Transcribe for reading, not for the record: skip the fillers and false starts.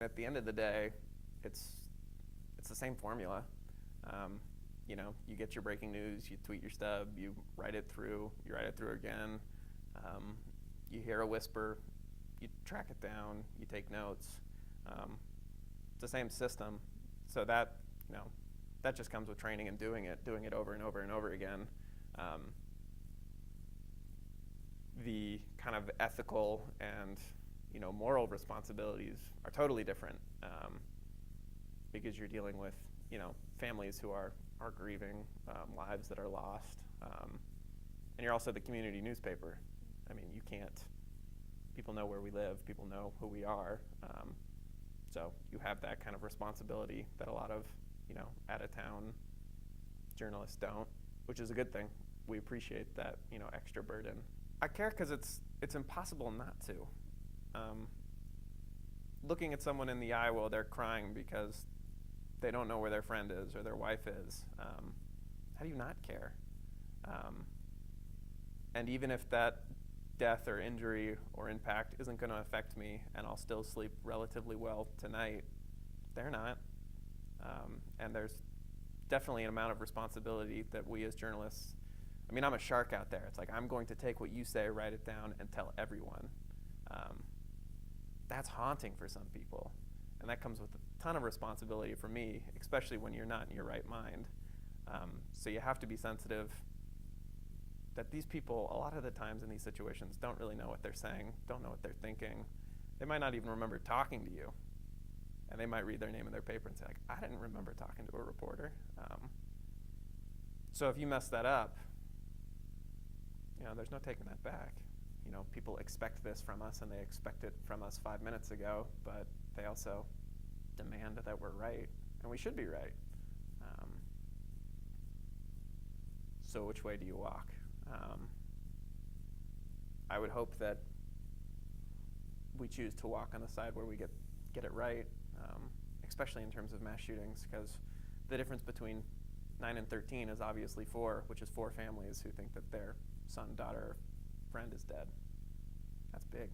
At the end of the day, it's it's the same formula. Um, you get your breaking news, you tweet your stub, you write it through, you write it through again. Um, you hear a whisper, you track it down, you take notes. Um, it's the same system, so that just comes with training and doing it over and over and over again. Um, the kind of ethical and moral responsibilities are totally different, because you're dealing with families who are grieving, lives that are lost, and you're also the community newspaper. I mean, you can't. People know where we live. People know who we are. So you have that kind of responsibility that a lot of out of town journalists don't, which is a good thing. We appreciate that extra burden. I care because it's impossible not to. Um, Looking at someone in the eye while they're crying because they don't know where their friend is or their wife is, how do you not care? Um, and even if that death or injury or impact isn't going to affect me and I'll still sleep relatively well tonight, they're not. And there's definitely an amount of responsibility that we as journalists, I mean, I'm a shark out there. It's like, I'm going to take what you say, write it down, and tell everyone. Um, that's haunting for some people. And that comes with a ton of responsibility for me, especially when you're not in your right mind. So you have to be sensitive that these people, a lot of the times in these situations, don't really know what they're saying, don't know what they're thinking. They might not even remember talking to you. And they might read their name in their paper and say, like, I didn't remember talking to a reporter. So if you mess that up, there's no taking that back. People expect this from us, and they expect it from us 5 minutes ago, but they also demand that we're right, and we should be right. So which way do you walk? I would hope that we choose to walk on the side where we get it right, especially in terms of mass shootings, because the difference between 9 and 13 is obviously 4, which is 4 families who think that their son, daughter, friend is dead. That's big.